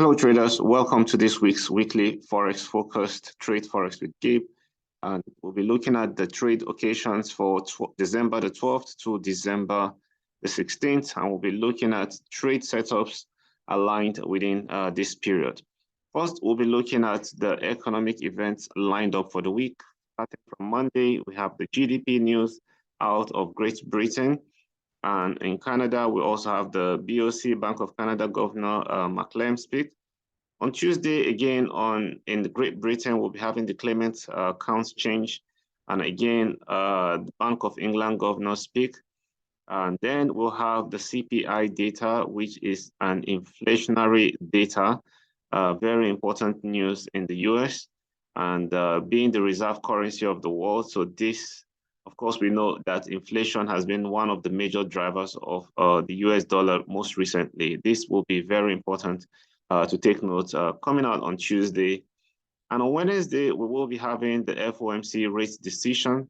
Hello traders, welcome to this week's weekly Forex Forecast Trade Forex with Gabe. And we'll be looking at the trade occasions for December the 12th to December the 16th. And we'll be looking at trade setups aligned within this period. First, we'll be looking at the economic events lined up for the week. Starting from Monday, we have the GDP news out of Great Britain. And in Canada, we also have the BOC, Bank of Canada Governor McLean speak. On Tuesday, again, in Great Britain, we'll be having the claimant counts change. And again, the Bank of England Governor speak. And then we'll have the CPI data, which is an inflationary data, very important news in the US, and being the reserve currency of the world. So this, of course, we know that inflation has been one of the major drivers of the US dollar most recently. This will be very important to take note coming out on Tuesday. And on Wednesday, we will be having the FOMC rate decision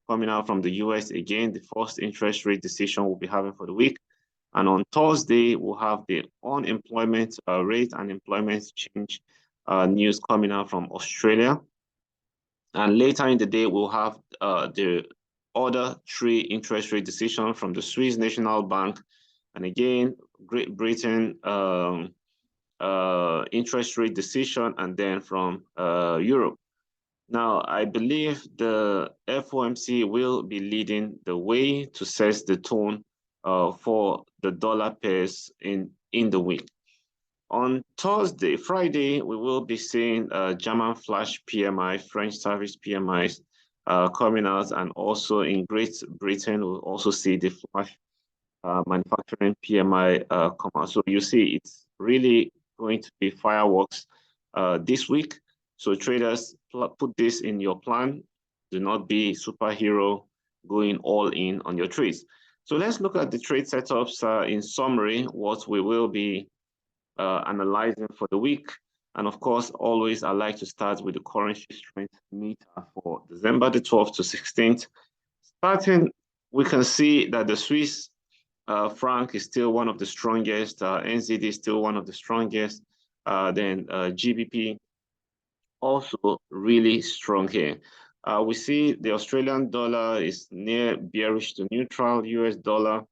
coming out from the US. Again, the first interest rate decision we'll be having for the week. And on Thursday, we'll have the unemployment rate and employment change news coming out from Australia. And later in the day, we'll have the other three interest rate decisions from the Swiss National Bank, and again, Great Britain interest rate decision, and then from Europe. Now, I believe the FOMC will be leading the way to set the tone for the dollar pairs in the week. On Friday, we will be seeing German flash PMI, French service PMIs coming out, and also in Great Britain, we'll also see the flash manufacturing PMI come out. So you see, it's really going to be fireworks this week. So traders, put this in your plan. Do not be superhero going all in on your trades. So let's look at the trade setups in summary, what we will be analyzing for the week. And of course, always I like to start with the currency strength meter for December the 12th to 16th. Starting, we can see that the Swiss franc is still one of the strongest, NZD is still one of the strongest, then GBP also really strong here. We see the Australian dollar is near bearish to neutral, US dollar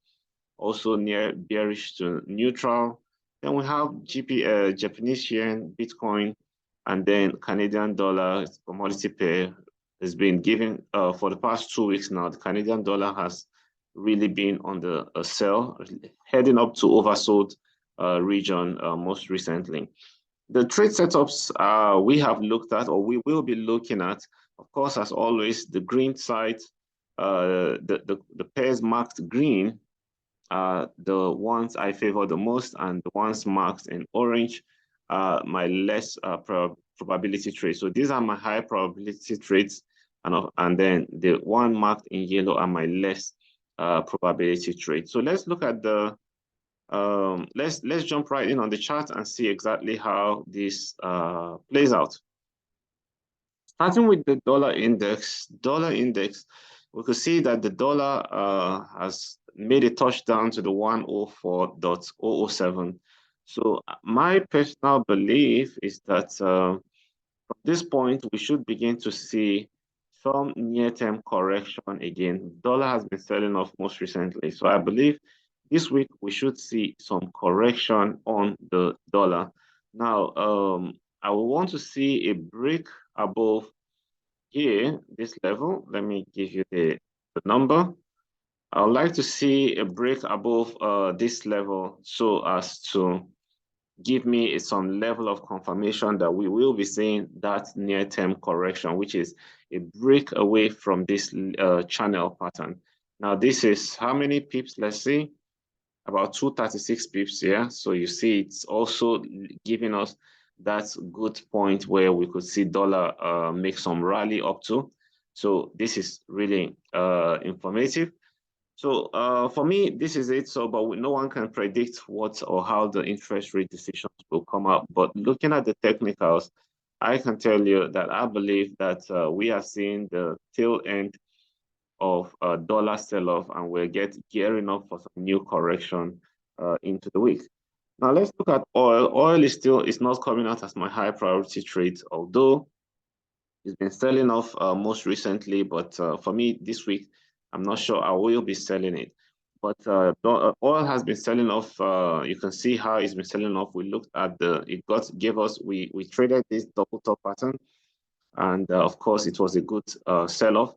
also near bearish to neutral. Then we have Japanese yen, Bitcoin, and then Canadian dollar commodity pair has been given for the past 2 weeks now. The Canadian dollar has really been on the sell, heading up to oversold region most recently. The trade setups we have looked at, or we will be looking at, of course, as always, the green side, the pairs marked green are the ones I favor the most, and the ones marked in orange are my less probability trades. So these are my high probability trades, and then the one marked in yellow are my less probability trades. So let's look at the let's jump right in on the chart and see exactly how this plays out. Starting with the dollar index, we could see that the dollar has made a touchdown to the 104.007. So my personal belief is that from this point, we should begin to see some near-term correction again. Dollar has been selling off most recently. So I believe this week we should see some correction on the dollar. Now, I will want to see a break above here, this level. Let me give you the number. I would like to see a break above this level so as to give me some level of confirmation that we will be seeing that near-term correction, which is a break away from this channel pattern. Now, this is how many pips? Let's see, about 236 pips here. So you see, it's also giving us that good point where we could see dollar make some rally up to. So this is really informative. So for me, this is it. So, but no one can predict what or how the interest rate decisions will come out. But looking at the technicals, I can tell you that I believe that we are seeing the tail end of dollar sell-off, and we're gearing up for some new correction into the week. Now let's look at oil. Oil is not coming out as my high priority trade, although it's been selling off most recently. But for me this week, I'm not sure I will be selling it. But oil has been selling off. You can see how it's been selling off. We looked at we traded this double top pattern, and of course it was a good sell-off.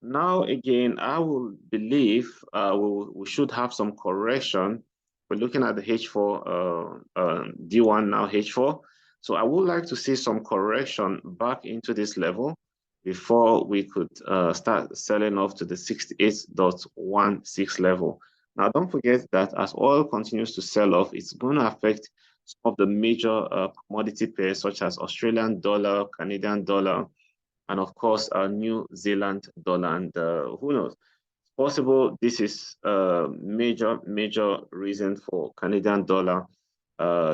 Now again, I will believe we should have some correction. We're looking at the H4 D1 now H4. So I would like to see some correction back into this level before we could start selling off to the 68.16 level. Now, don't forget that as oil continues to sell off, it's going to affect some of the major commodity pairs such as Australian dollar, Canadian dollar, and of course, New Zealand dollar. And who knows? It's possible this is a major reason for Canadian dollar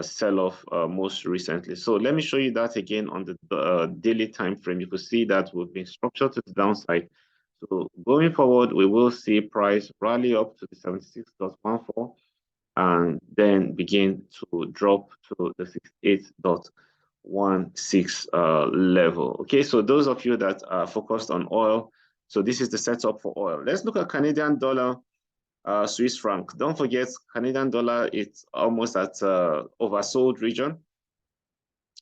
sell-off most recently. So let me show you that again on the daily time frame. You can see that we've been structured to the downside. So going forward, we will see price rally up to the 76.14 and then begin to drop to the 68.16 level. Okay, so those of you that are focused on oil, so this is the setup for oil. Let's look at Canadian dollar, Swiss franc. Don't forget, Canadian dollar, it's almost at oversold region.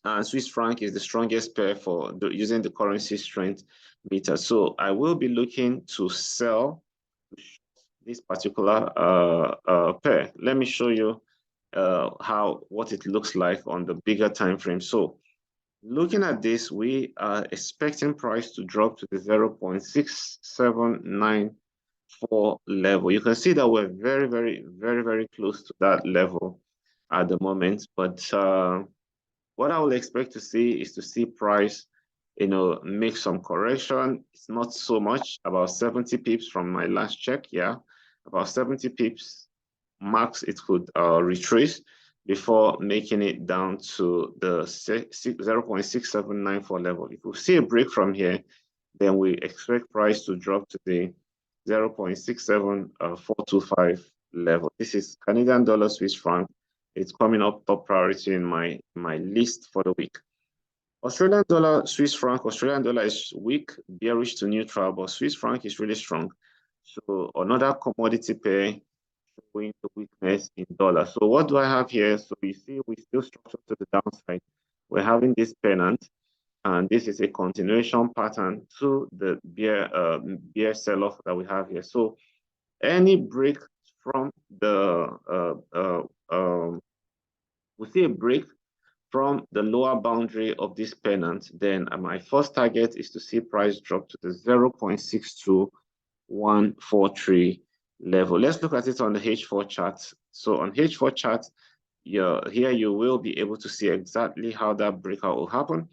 And Swiss franc is the strongest pair for using the currency strength meter. So I will be looking to sell this particular pair. Let me show you what it looks like on the bigger time frame. So looking at this, we are expecting price to drop to the 0.6794 level. You can see that we're very close to that level at the moment. But what I will expect to see is to see price, make some correction. It's not so much, about 70 pips from my last check. Yeah, about 70 pips max it could retrace before making it down to the 0.6794 level. If we see a break from here, then we expect price to drop to the 0.67425 level. This is Canadian dollar, Swiss franc. It's coming up top priority in my list for the week. Australian dollar, Swiss franc. Australian dollar is weak, bearish to neutral, but Swiss franc is really strong. So another commodity pair showing the weakness in dollar. So what do I have here? So you see, we still structured to the downside. We're having this pennant, and this is a continuation pattern to the bear sell-off that we have here. So any break from the we see a break from the lower boundary of this pennant, then my first target is to see price drop to the 0.62143 level. Let's look at it on the H4 chart. So on H4 chart, here you will be able to see exactly how that breakout will happen.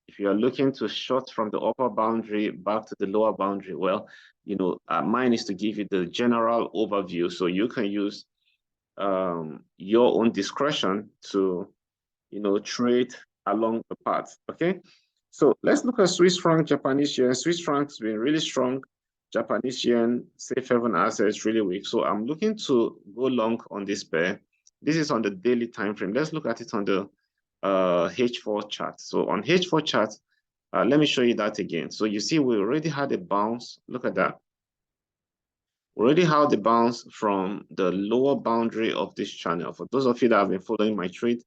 If you are looking to short from the upper boundary back to the lower boundary, well, mine is to give you the general overview, so you can use your own discretion to trade along the path. Okay, so let's look at Swiss franc, Japanese yen. Swiss franc's been really strong. Japanese yen, safe haven assets, really weak. So I'm looking to go long on this pair. This is on the daily time frame. Let's look at it on the H4 chart. So on H4 chart, let me show you that again. So you see, we already had a bounce. Look at that. We already had the bounce from the lower boundary of this channel. For those of you that have been following my trade,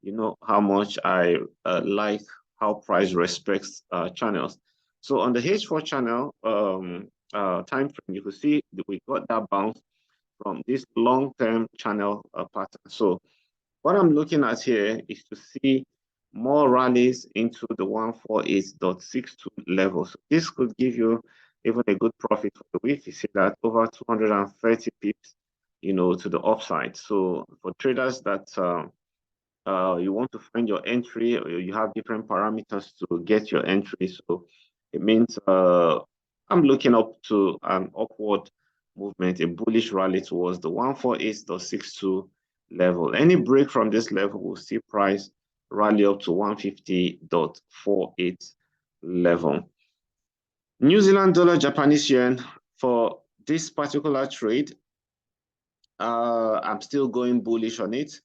you know how much I like how price respects channels. So on the H4 channel time frame, you can see that we got that bounce from this long-term channel pattern. So what I'm looking at here is to see more rallies into the 148.62 level. So this could give you even a good profit for the week. You see that over 230 pips, to the upside. So for traders that you want to find your entry, or you have different parameters to get your entry. So it means I'm looking up to an upward movement, a bullish rally towards the 148.62 level. Any break from this level will see price rally up to 150.48 level. New Zealand dollar, Japanese yen. For this particular trade, I'm still going bullish on it.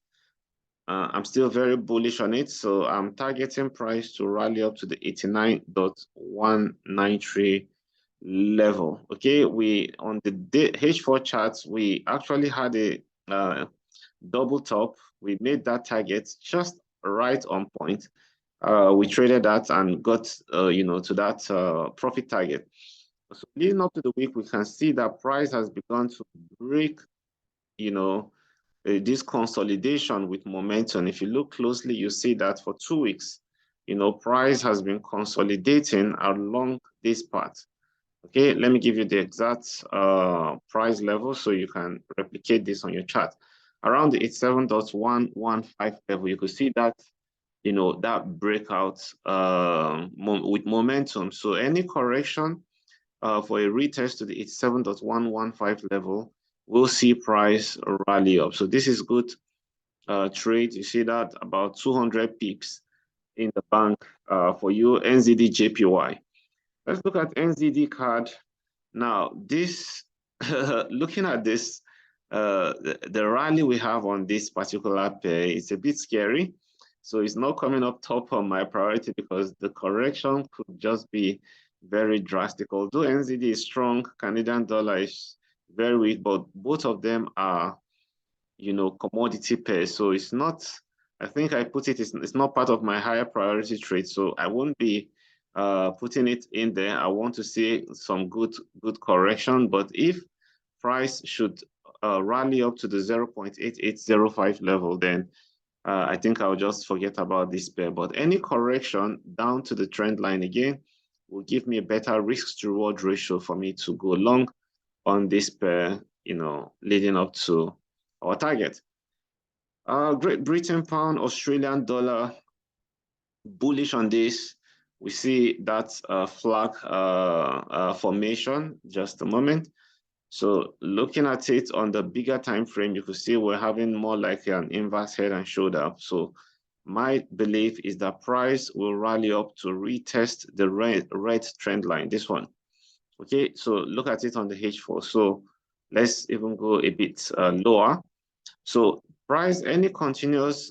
I'm still very bullish on it. So I'm targeting price to rally up to the 89.193 level. Okay, we on the H4 charts, we actually had a double top. We made that target just right on point. We traded that and got to that profit target. So leading up to the week, we can see that price has begun to break, this consolidation with momentum. If you look closely, you see that for 2 weeks, price has been consolidating along this path. Okay, let me give you the exact price level so you can replicate this on your chart. Around the 87.115 level, you could see that, that breakout with momentum. So any correction for a retest to the 87.115 level, we'll see price rally up. So this is good trade. You see that about 200 pips in the bank for you, NzdJpy. Let's look at NZD card. Now, this, looking at this, the rally we have on this particular pair is a bit scary. So it's not coming up top on my priority because the correction could just be very drastic. Although NZD is strong, Canadian dollar is very weak, but both of them are, commodity pairs. So it's not, I think I put it, it's not part of my higher priority trade. So I won't be putting it in there. I want to see some good correction. But if price should rally up to the 0.8805 level, then I think I'll just forget about this pair. But any correction down to the trend line again will give me a better risk to reward ratio for me to go long on this pair, leading up to our target. Great Britain pound, Australian dollar, bullish on this. We see that flag formation, just a moment. So looking at it on the bigger time frame, you could see we're having more like an inverse head and shoulder. So my belief is that price will rally up to retest the red trend line, this one. Okay, so look at it on the H4. So let's even go a bit lower. So price, any continuous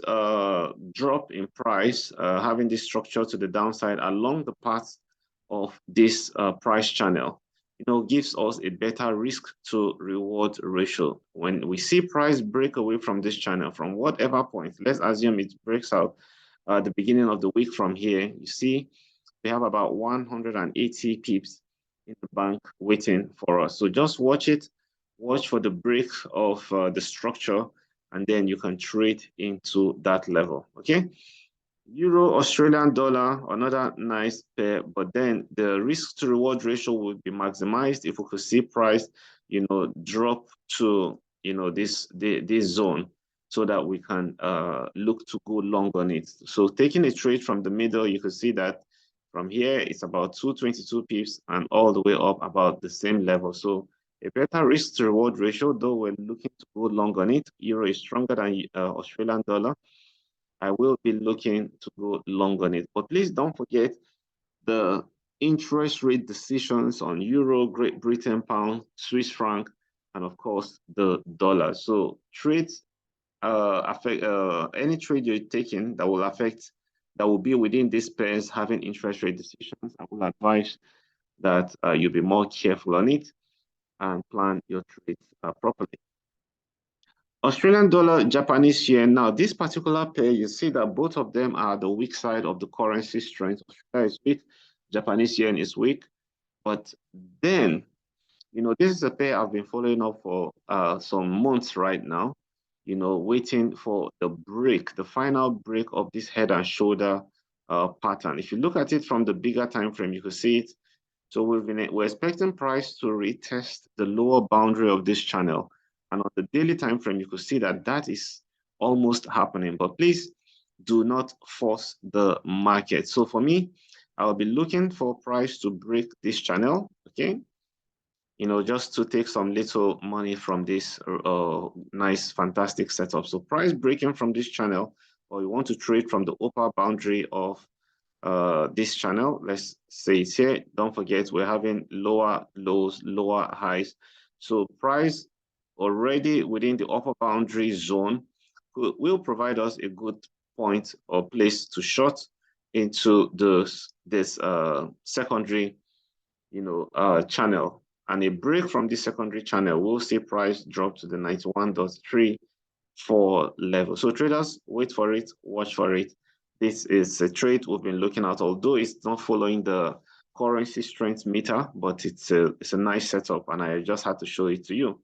drop in price, having this structure to the downside along the path of this price channel, gives us a better risk to reward ratio. When we see price break away from this channel, from whatever point, let's assume it breaks out at the beginning of the week from here, you see we have about 180 pips in the bank waiting for us. So just watch it, watch for the break of the structure, and then you can trade into that level, okay? Euro, Australian dollar, another nice pair, but then the risk to reward ratio would be maximized if we could see price, drop to, this zone so that we can look to go long on it. So taking a trade from the middle, you can see that from here, it's about 222 pips and all the way up about the same level. So a better risk to reward ratio, though we're looking to go long on it. Euro is stronger than Australian dollar. I will be looking to go long on it. But please don't forget the interest rate decisions on Euro, Great Britain pound, Swiss franc, and of course the dollar. So trades affect any trade you're taking that will be within these pairs having interest rate decisions. I will advise that you be more careful on it and plan your trades properly. Australian dollar, Japanese yen. Now, this particular pair, you see that both of them are the weak side of the currency strength. Australia is weak, Japanese yen is weak. But then, this is a pair I've been following up for some months right now, waiting for the break, the final break of this head and shoulder pattern. If you look at it from the bigger time frame, you can see it. So we're expecting price to retest the lower boundary of this channel. And on the daily time frame, you could see that that is almost happening. But please do not force the market. So for me, I'll be looking for price to break this channel, okay? Just to take some little money from this nice, fantastic setup. So price breaking from this channel, or you want to trade from the upper boundary of this channel, let's say it's here. Don't forget, we're having lower lows, lower highs. So price already within the upper boundary zone will provide us a good point or place to short into this secondary, channel. And a break from this secondary channel will see price drop to the 91.34 level. So traders, wait for it, watch for it. This is a trade we've been looking at, although it's not following the currency strength meter, but it's a nice setup, and I just had to show it to you.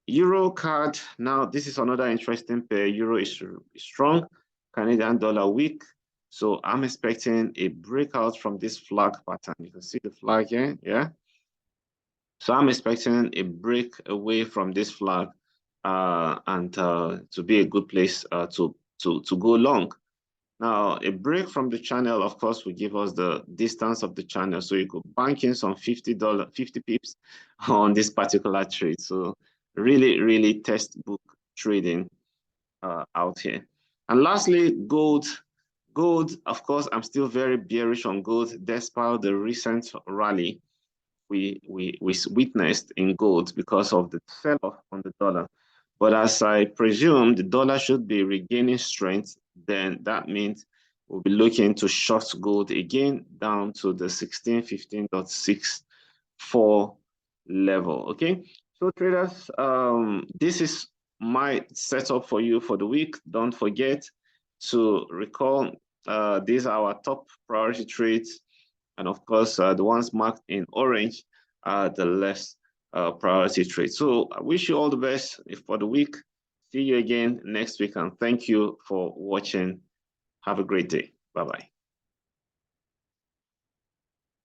Euro CAD, now this is another interesting pair. Euro is strong, Canadian dollar weak. So I'm expecting a breakout from this flag pattern. You can see the flag here, yeah? So I'm expecting a break away from this flag and to be a good place to go long. Now, a break from the channel, of course, will give us the distance of the channel. So you could bank in some $50, 50 pips on this particular trade. So really, really textbook trading out here. And lastly, gold. Gold, of course, I'm still very bearish on gold, despite the recent rally we witnessed in gold because of the sell-off on the dollar. But as I presume the dollar should be regaining strength, then that means we'll be looking to short gold again down to the 1615.64 level. Okay, so traders, this is my setup for you for the week. Don't forget to recall these are our top priority trades, and of course the ones marked in orange are the less priority trades. So I wish you all the best for the week. See you again next week, and thank you for watching. Have a great day. Bye-bye.